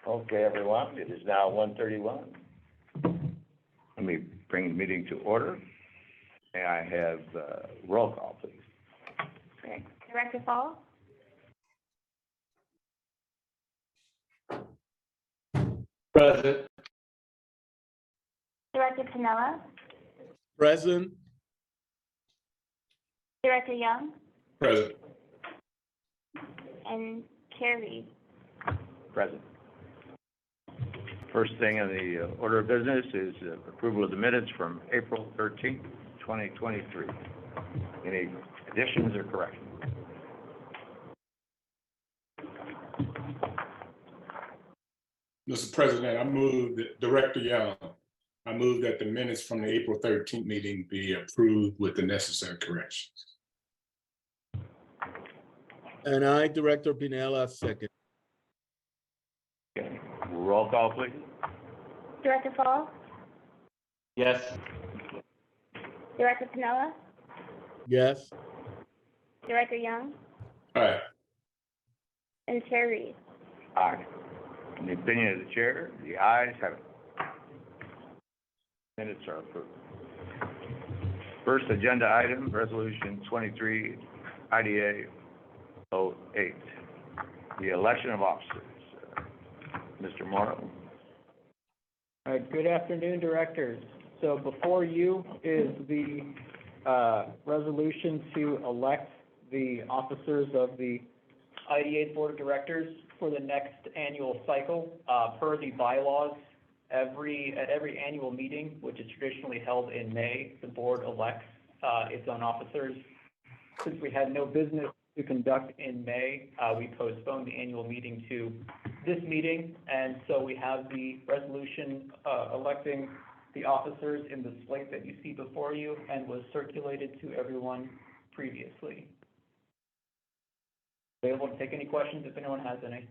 Okay, everyone, it is now 1:31. Let me bring the meeting to order. May I have roll call, please? Great. Director Fall? Present. Director Pinella? Present. Director Young? Present. And Chair Reed? Present. First thing on the order of business is approval of the minutes from April 13th, 2023. Any additions or corrections? Mr. President, I move that Director Young, I move that the minutes from the April 13th meeting be approved with the necessary corrections. And I, Director Pinella, second. Okay, roll call, please. Director Fall? Yes. Director Pinella? Yes. Director Young? Aye. And Chair Reed? Aye. In the opinion of the chair, the ayes have it. Minutes are approved. First agenda item, Resolution 23, IDA 08, the election of officers. Mr. Morrow. All right, good afternoon, directors. So before you is the resolution to elect the officers of the IDA Board of Directors for the next annual cycle. Per the bylaws, at every annual meeting, which is traditionally held in May, the board elects its own officers. Since we had no business to conduct in May, we postponed the annual meeting to this meeting, and so we have the resolution electing the officers in the slate that you see before you and was circulated to everyone previously. Available to take any questions if anyone has any.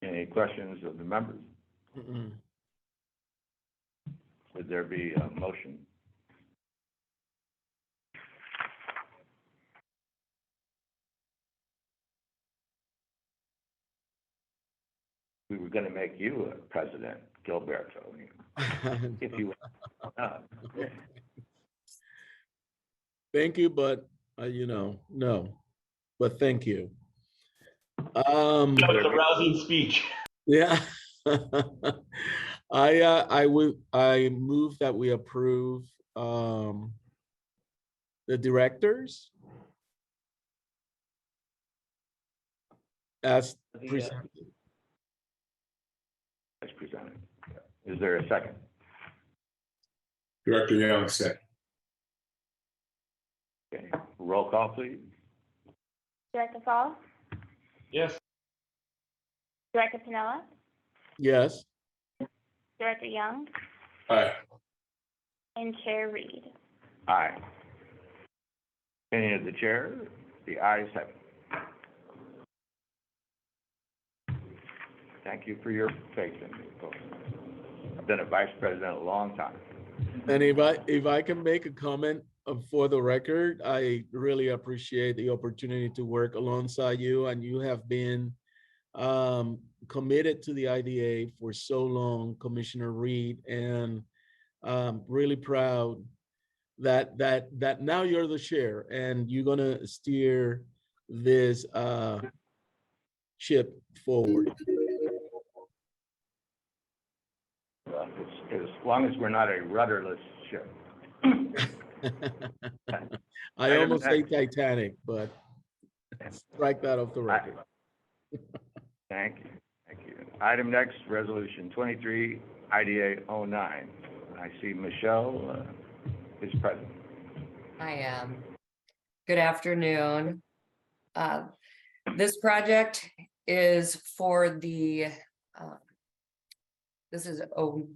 Any questions of the members? Would there be a motion? We were going to make you a president, Gilberto, if you want. Thank you, but no. But thank you. That was a rousing speech. Yeah. I move that we approve the directors as presented. As presented. Is there a second? Director Young, second. Okay, roll call, please. Director Fall? Yes. Director Pinella? Yes. Director Young? Aye. And Chair Reed? Aye. Opinion of the chair, the ayes have it. Thank you for your faith in me, folks. I've been a vice president a long time. And if I can make a comment for the record, I really appreciate the opportunity to work alongside you, and you have been committed to the IDA for so long, Commissioner Reed, and really proud that now you're the chair and you're gonna steer this ship forward. As long as we're not a rudderless ship. I almost say Titanic, but strike that off the record. Thank you, thank you. Item next, Resolution 23, IDA 09. I see Michelle is present. I am. Good afternoon. This project is for the, this is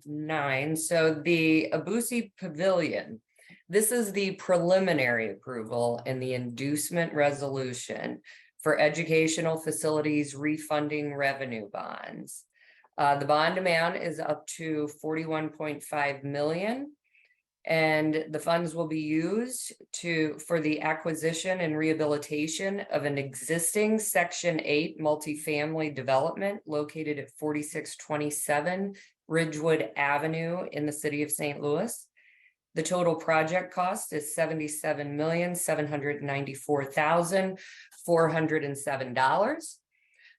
09, so the Abusi Pavilion. This is the preliminary approval in the inducement resolution for educational facilities refunding revenue bonds. The bond amount is up to 41.5 million. And the funds will be used for the acquisition and rehabilitation of an existing Section 8 multifamily development located at 4627 Ridgewood Avenue in the city of St. Louis. The total project cost is $77,794,407.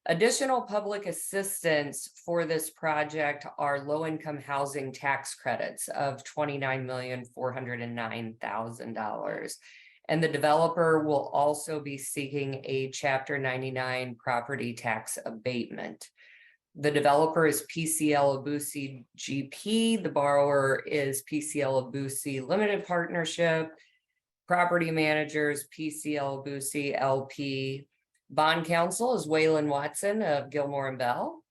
Additional public assistance for this project are low-income housing tax credits of $29,409,000. And the developer will also be seeking a Chapter 99 property tax abatement. The developer is PCL Abusi GP. The borrower is PCL Abusi Limited Partnership. Property managers, PCL Abusi LP. Bond counsel is Waylon Watson of Gilmore and Bell.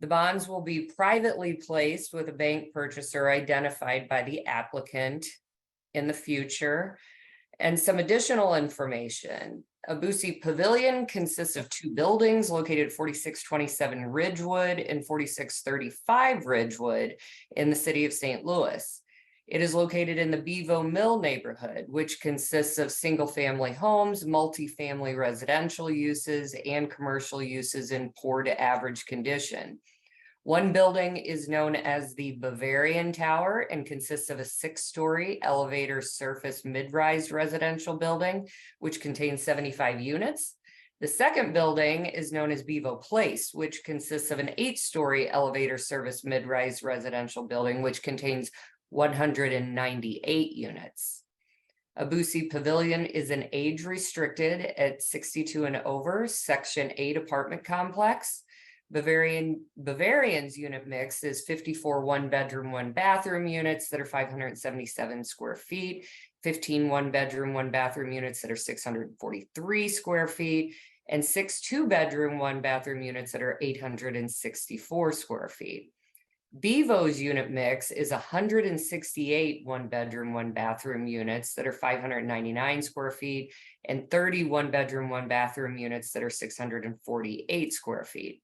The bonds will be privately placed with a bank purchaser identified by the applicant in the future. And some additional information. Abusi Pavilion consists of 2 buildings located at 4627 Ridgewood and 4635 Ridgewood in the city of St. Louis. It is located in the Bevo Mill neighborhood, which consists of single-family homes, multifamily residential uses, and commercial uses in poor to average condition. One building is known as the Bavarian Tower and consists of a 6-story elevator surface mid-rise residential building, which contains 75 units. The second building is known as Bevo Place, which consists of an 8-story elevator service mid-rise residential building, which contains 198 units. Abusi Pavilion is an age-restricted at 62 and over, Section 8 apartment complex. Bavarian's unit mix is 54 1-bedroom, 1-bathroom units that are 577 square feet, 15 1-bedroom, 1-bathroom units that are 643 square feet, and 6 2-bedroom, 1-bathroom units that are 864 square feet. Bevo's unit mix is 168 1-bedroom, 1-bathroom units that are 599 square feet, and 30 1-bedroom, 1-bathroom units that are 648 square feet.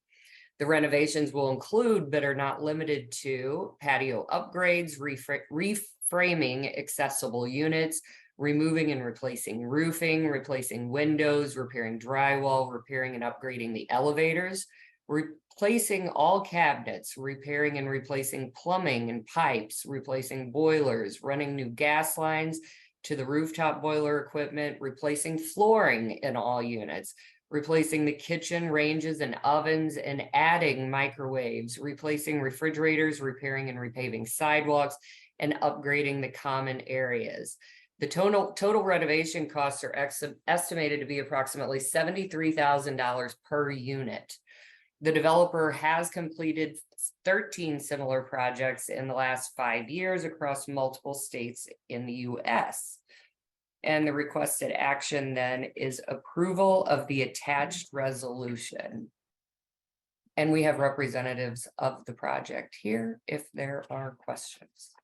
The renovations will include, but are not limited to, patio upgrades, reframing accessible units, removing and replacing roofing, replacing windows, repairing drywall, repairing and upgrading the elevators, replacing all cabinets, repairing and replacing plumbing and pipes, replacing boilers, running new gas lines to the rooftop boiler equipment, replacing flooring in all units, replacing the kitchen ranges and ovens and adding microwaves, replacing refrigerators, repairing and repaving sidewalks, and upgrading the common areas. The total renovation costs are estimated to be approximately $73,000 per unit. The developer has completed 13 similar projects in the last 5 years across multiple states in the US. And the requested action then is approval of the attached resolution. And we have representatives of the project here if there are questions.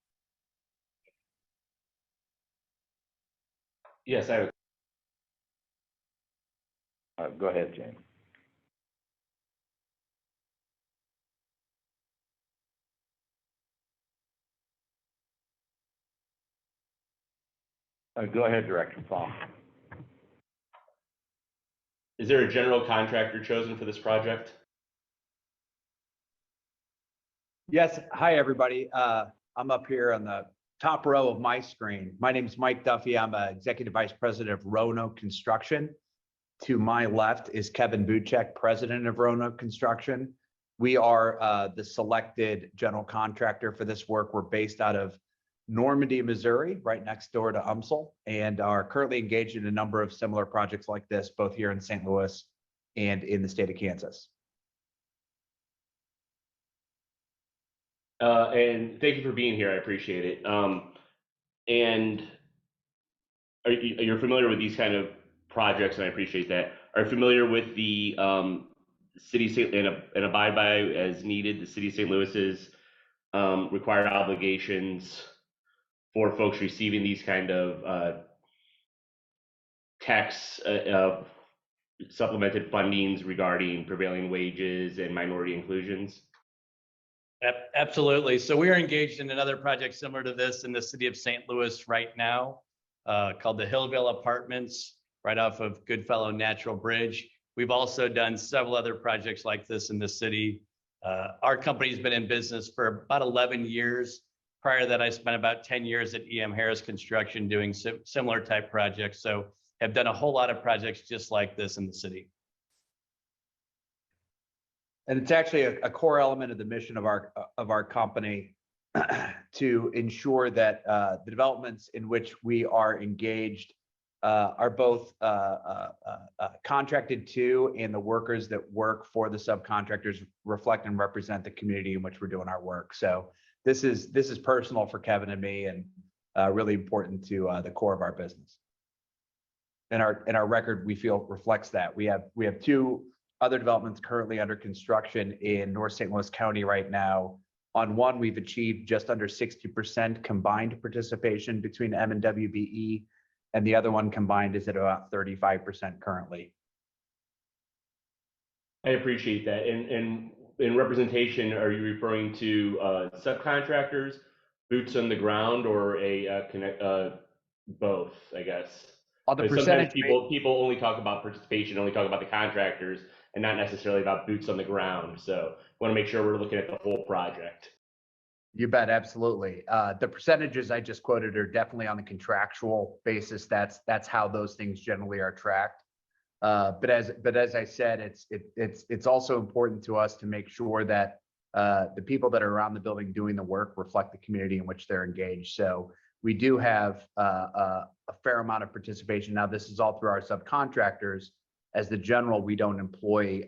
Yes, I have. Go ahead, James. Go ahead, Director Paul. Is there a general contractor chosen for this project? Yes. Hi, everybody. I'm up here on the top row of my screen. My name is Mike Duffy. I'm Executive Vice President of Roanoke Construction. To my left is Kevin Buchek, President of Roanoke Construction. We are the selected general contractor for this work. We're based out of Normandy, Missouri, right next door to UMSL, and are currently engaged in a number of similar projects like this, both here in St. Louis and in the state of Kansas. And thank you for being here. I appreciate it. And you're familiar with these kind of projects, and I appreciate that. Are you familiar with the city and abide by as needed the city of St. Louis's required obligations for folks receiving these kind of tax supplemented fundings regarding prevailing wages and minority inclusions? Absolutely. So we are engaged in another project similar to this in the city of St. Louis right now, called the Hillville Apartments, right off of Goodfellow Natural Bridge. We've also done several other projects like this in the city. Our company's been in business for about 11 years. Prior to that, I spent about 10 years at EM Harris Construction doing similar type projects. So have done a whole lot of projects just like this in the city. And it's actually a core element of the mission of our company to ensure that the developments in which we are engaged are both contracted to, and the workers that work for the subcontractors reflect and represent the community in which we're doing our work. So this is personal for Kevin and me, and really important to the core of our business. And our record, we feel, reflects that. We have two other developments currently under construction in North St. Louis County right now. On one, we've achieved just under 60% combined participation between M and WBE, and the other one combined is at about 35% currently. I appreciate that. And in representation, are you referring to subcontractors, boots on the ground, or both, I guess? On the Because percentage, sometimes people only talk about participation, only talk about the contractors, and not necessarily about boots on the ground. So want to make sure we're looking at the whole project. you bet, absolutely. The percentages I just quoted are definitely on the contractual basis. That's how those things generally are tracked. But as I said, it's also important to us to make sure that the people that are around the building doing the work reflect the community in which they're engaged. So we do have a fair amount of participation. Now, this is all through our subcontractors. As the general, we don't employ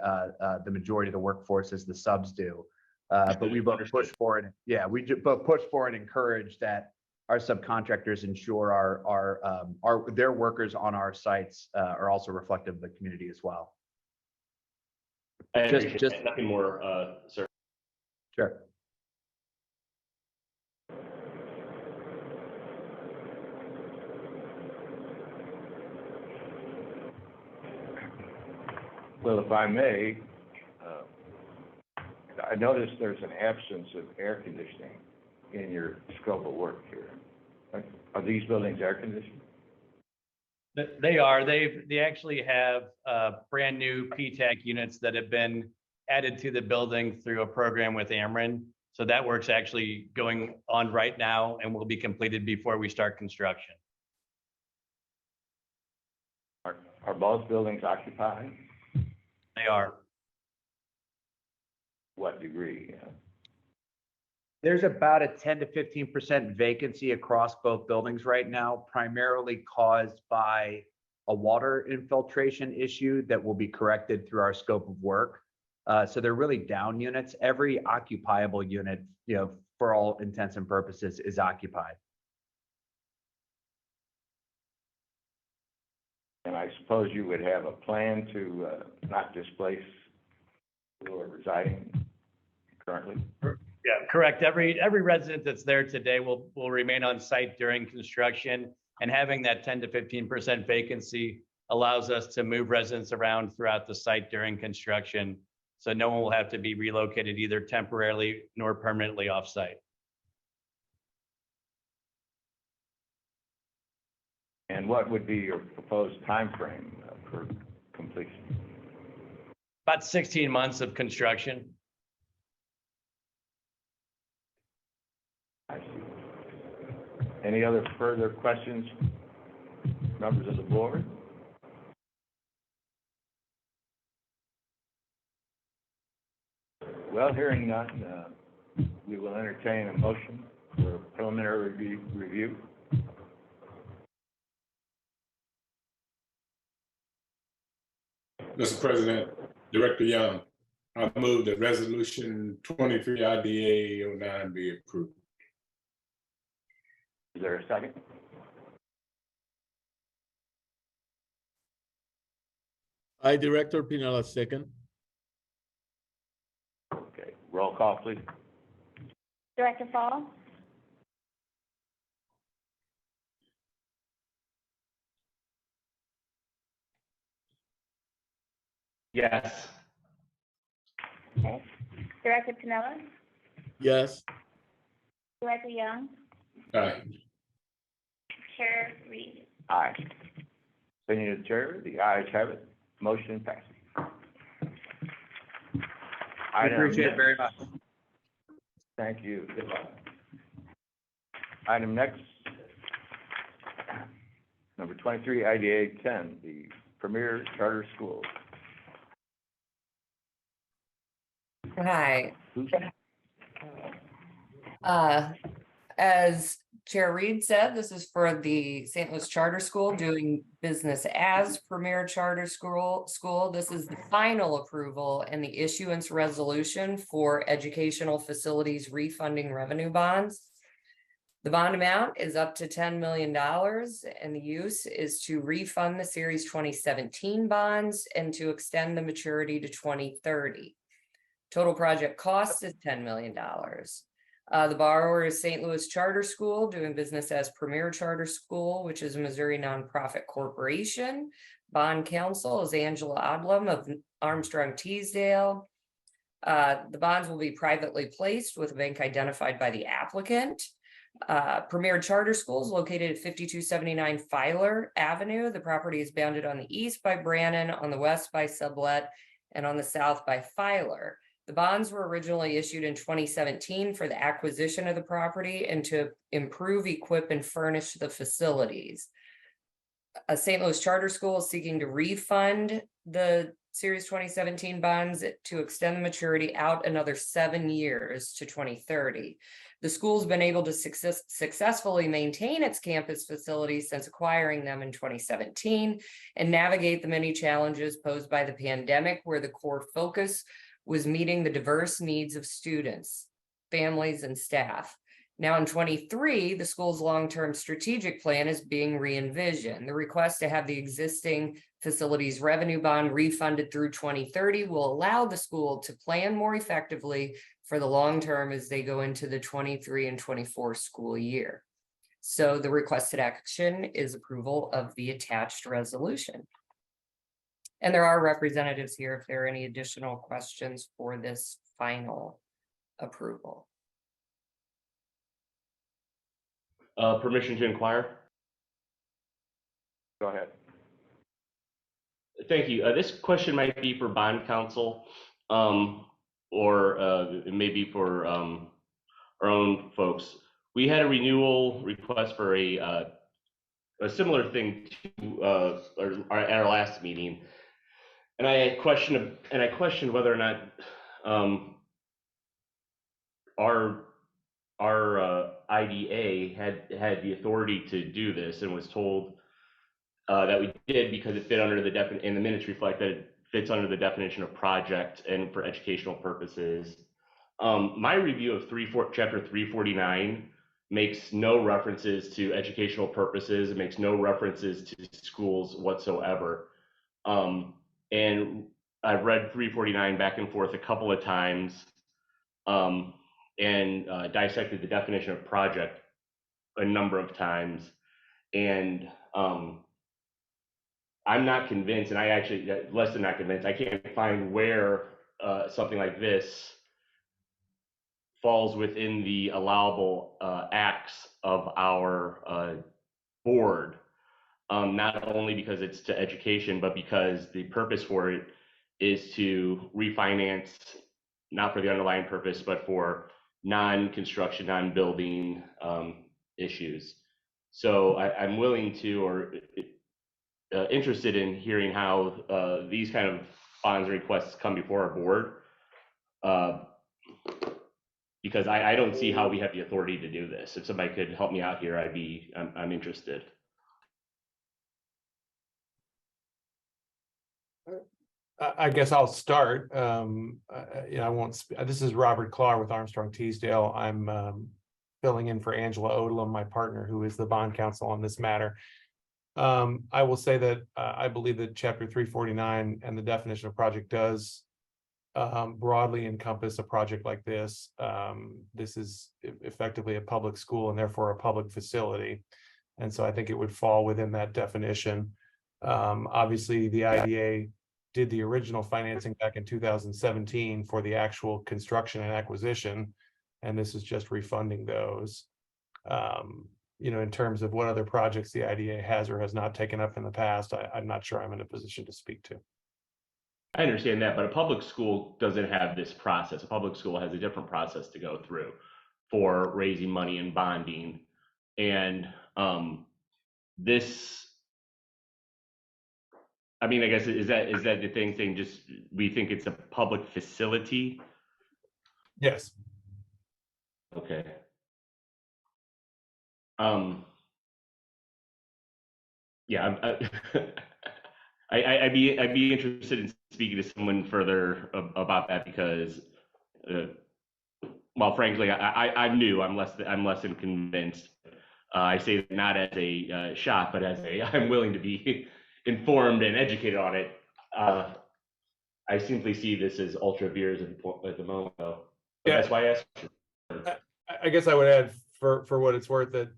the majority of the workforce as the subs do. But we both push for it. Yeah, we both push for and encourage that our subcontractors ensure their workers on our sites are also reflective of the community as well. I appreciate that. Nothing more, sir. Sure. Well, if I may, I noticed there's an absence of air conditioning in your scope of work here. Are these buildings air conditioned? They are. They actually have brand new PTAC units that have been added to the building through a program with Ameren. So that work's actually going on right now and will be completed before we start construction. Are both buildings occupied? They are. What degree? There's about a 10 to 15% vacancy across both buildings right now, primarily caused by a water infiltration issue that will be corrected through our scope of work. So they're really down units. Every occupiable unit, for all intents and purposes, is occupied. And I suppose you would have a plan to not displace who are residing currently? Yeah, correct. Every resident that's there today will remain on site during construction, and having that 10 to 15% vacancy allows us to move residents around throughout the site during construction. So no one will have to be relocated either temporarily nor permanently off-site. And what would be your proposed timeframe for completion? About 16 months of construction. I see. Any other further questions, members of the board? Well, hearing none, we will entertain a motion for preliminary review. Mr. President, Director Young, I move that resolution 23 IDA 09 be approved. Is there a second? I, Director Pinella, second. Okay, roll call, please. Director Fall, Yes. okay. Director Pinella, Yes. Director Young, Aye. Chair Reed. Aye. Sending to the chair, the ayes have it. Motion passes. I appreciate it very much. Thank you. Good luck. Item next, number 23, IDA 10, the Premier Charter School. Hi. Who's- As Chair Reed said, this is for the St. Louis Charter School doing business as Premier Charter School. This is the final approval and the issuance resolution for educational facilities refunding revenue bonds. The bond amount is up to $10 million and the use is to refund the Series 2017 bonds and to extend the maturity to 2030. Total project cost is $10 million. The borrower is St. Louis Charter School, doing business as Premier Charter School, which is a Missouri nonprofit corporation. Bond counsel is Angela Odlum of Armstrong Teasdale. The bonds will be privately placed with a bank identified by the applicant. Premier Charter School is located at 5279 Filer Avenue. The property is bounded on the east by Brannan, on the west by Sublet, and on the south by Filer. The bonds were originally issued in 2017 for the acquisition of the property and to improve, equip, and furnish the facilities. A St. Louis Charter School is seeking to refund the Series 2017 bonds to extend the maturity out another 7 years to 2030. The school's been able to successfully maintain its campus facilities since acquiring them in 2017 and navigate the many challenges posed by the pandemic, where the core focus was meeting the diverse needs of students, families, and staff. Now in 23, the school's long-term strategic plan is being re-envisioned. The request to have the existing facilities revenue bond refunded through 2030 will allow the school to plan more effectively for the long term as they go into the 23 and 24 school year. So the requested action is approval of the attached resolution. And there are representatives here if there are any additional questions for this final approval. Permission to inquire? Go ahead. Thank you. This question might be for bond counsel, or maybe for our own folks. We had a renewal request for a similar thing to at our last meeting, and I questioned whether or not our IDA had the authority to do this, and was told that we did because it fit under the and the minutes reflect that it fits under the definition of project and for educational purposes. My review of chapter 349 makes no references to educational purposes. It makes no references to schools whatsoever. And I've read 349 back and forth a couple of times, and dissected the definition of project a number of times. And I'm not convinced, and I actually, less than not convinced, I can't find where something like this falls within the allowable acts of our board. Not only because it's to education, but because the purpose for it is to refinance, not for the underlying purpose, but for non-construction, non-building issues. So I'm willing to, or interested in hearing how these kind of bonds requests come before our board, because I don't see how we have the authority to do this. If somebody could help me out here, I'm interested. I guess I'll start. I won't. This is Robert Clark with Armstrong Teasdale. I'm filling in for Angela Odlum, my partner, who is the bond counsel on this matter. I will say that I believe that Chapter 349 and the definition of project does broadly encompass a project like this. This is effectively a public school and therefore a public facility, and so I think it would fall within that definition. Obviously, the IDA did the original financing back in 2017 for the actual construction and acquisition. and this is just refunding those. In terms of what other projects the IDA has or has not taken up in the past, I'm not sure I'm in a position to speak to. I understand that, but a public school doesn't have this process. A public school has a different process to go through for raising money and bonding. And this, I mean, I guess, is that the thing saying just, we think it's a public facility? Yes. Okay. Yeah, I'd be interested in speaking to someone further about that because, well, frankly, I'm new. I'm less than convinced. I say that not as a shot, but as I'm willing to be informed and educated on it. I simply see this as ultra veers at the moment, though. But Yeah. that's why I asked. I guess I would add for what it's worth that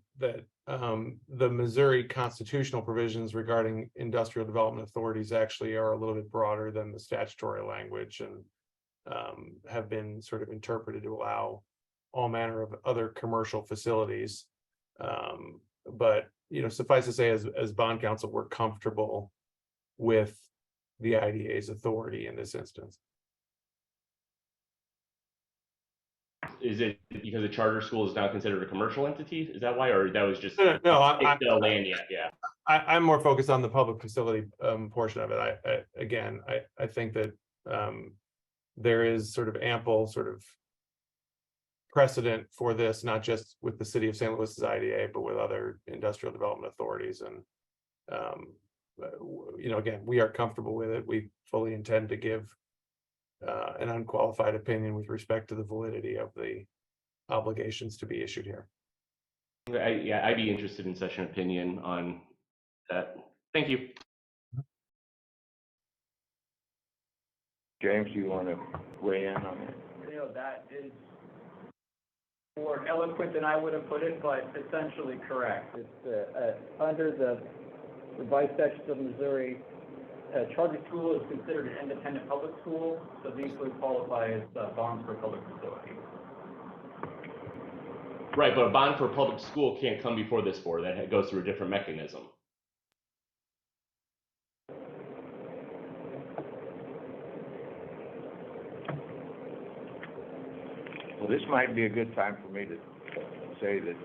the Missouri constitutional provisions regarding industrial development authorities actually are a little bit broader than the statutory language and have been sort of interpreted to allow all manner of other commercial facilities. But suffice to say, as bond counsel, we're comfortable with the IDA's authority in this instance. Is it because a charter school is now considered a commercial entity? Is that why, or that was just No, the land yet? Yeah. I'm more focused on the public facility portion of it. I think that there is sort of ample sort of precedent for this, not just with the city of St. Louis's IDA, but with other industrial development authorities. And again, we are comfortable with it. We fully intend to give an unqualified opinion with respect to the validity of the obligations to be issued here. I'd be interested in such an opinion on that. Thank you. James, you want to weigh in on that? That is more eloquent than I would have put it, but essentially correct. It's under the revised statutes of Missouri, a charter school is considered an independent public school, so these would qualify as bonds for public facility. Right, but a bond for a public school can't come before this board. That goes through a different mechanism. Well, this might be a good time for me to say that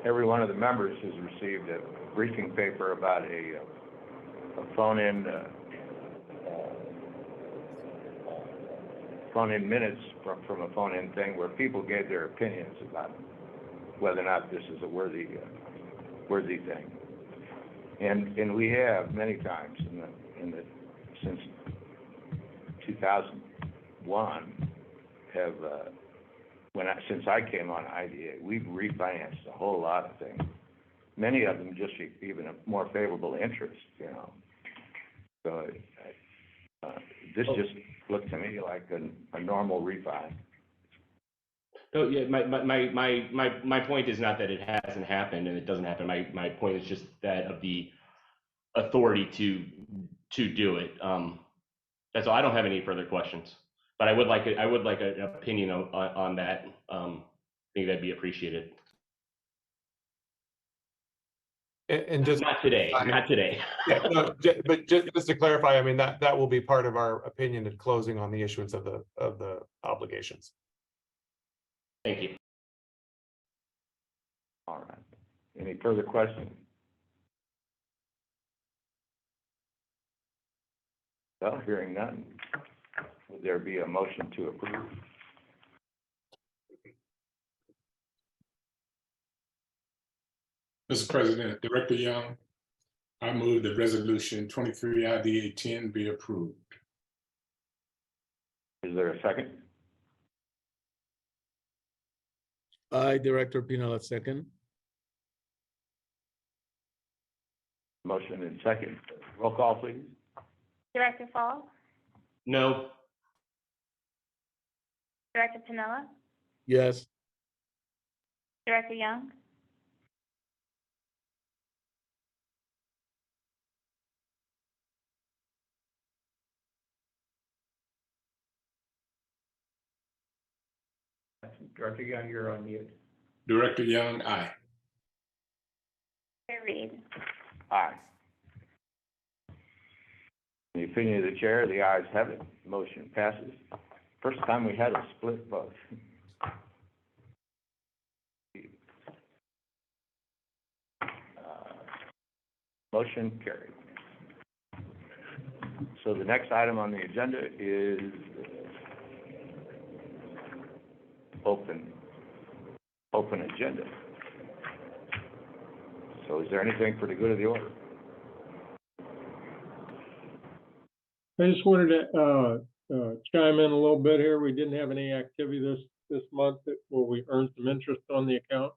every one of the members has received a briefing paper about a phone-in minutes from a phone-in thing where people gave their opinions about whether or not this is a worthy thing. And we have many times since 2001 have since I came on IDA, we've refinanced a whole lot of things. Many of them just even a more favorable interest, So this just looked to me like a normal refi. No, yeah, my point is not that it hasn't happened and it doesn't happen. My point is just that of the authority to do it. That's all. I don't have any further questions, but I would like an opinion on that. I think that'd be appreciated. And just not today. Yeah, no, but just to clarify, I mean, that will be part of our opinion at closing on the issuance of the obligations. Thank you. All right. Any further questions? Well, hearing none, would there be a motion to approve? Mr. President, Director Young, I move that resolution 23 IDA 10 be approved. Is there a second? I, Director Pinella, second. Motion and second. Roll call, please. Director Fall, No. Director Pinella, Yes. Director Young, Director Young, you're on mute. Director Young, aye. Chair Reed. Aye. In the opinion of the chair, the ayes have it, motion passes. First time we had a split vote. Motion carried. So the next item on the agenda is open agenda. So is there anything for the good of the order? I just wanted to chime in a little bit here. We didn't have any activity this month where we earned some interest on the account.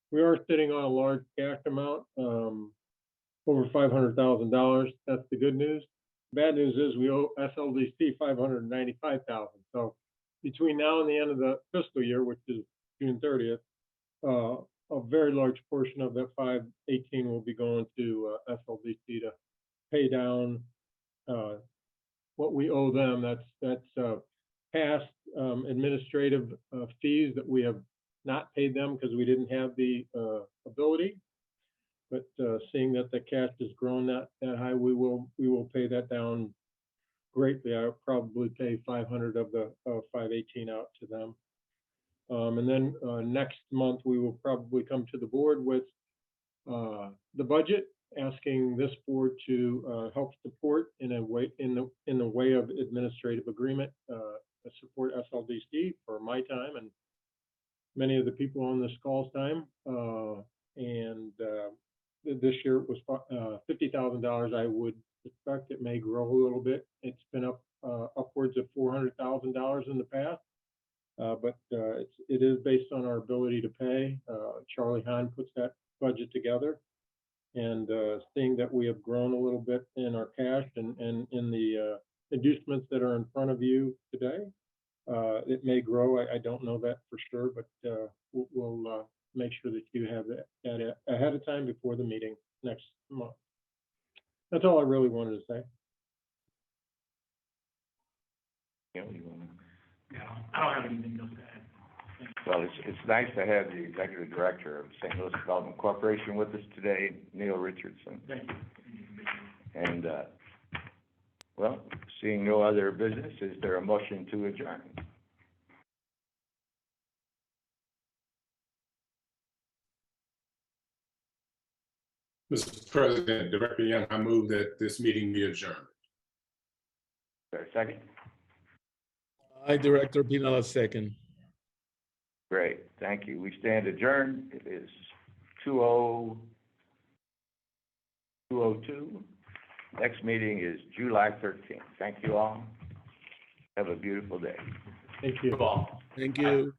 We are sitting on a large cash amount, over $500,000. That's the good news. Bad news is we owe SLDC $595,000. So between now and the end of the fiscal year, which is June 30th, a very large portion of that 518 will be going to SLDC to pay down what we owe them. That's past administrative fees that we have not paid them because we didn't have the ability. But seeing that the cash has grown that high, we will pay that down greatly. I'll probably pay 500 of the 518 out to them. And then next month, we will probably come to the board with the budget, asking this board to help support in the way of administrative agreement, support SLDC for my time and many of the people on this call's time. This year it was $50,000. I would suspect it may grow a little bit. It's been upwards of $400,000 in the past. But it is based on our ability to pay. Charlie Hahn puts that budget together, and seeing that we have grown a little bit in our cash and in the inducements that are in front of you today, it may grow. I don't know that for sure, but we'll make sure that you have that ahead of time before the meeting next month. That's all I really wanted to say. You know, you wanna- Yeah, I don't have anything else to add. Well, it's nice to have the executive director of St. Louis Development Corporation with us today, Neil Richardson. Thank you. And, well, seeing no other business, is there a motion to adjourn? Mr. President, Director Young, I move that this meeting be adjourned. Is there a second? I, Director Pinella, second. Great, thank you. We stand adjourned. It is 2:02. Next meeting is July 13th. Thank you all. Have a beautiful day. Thank you. Thank you.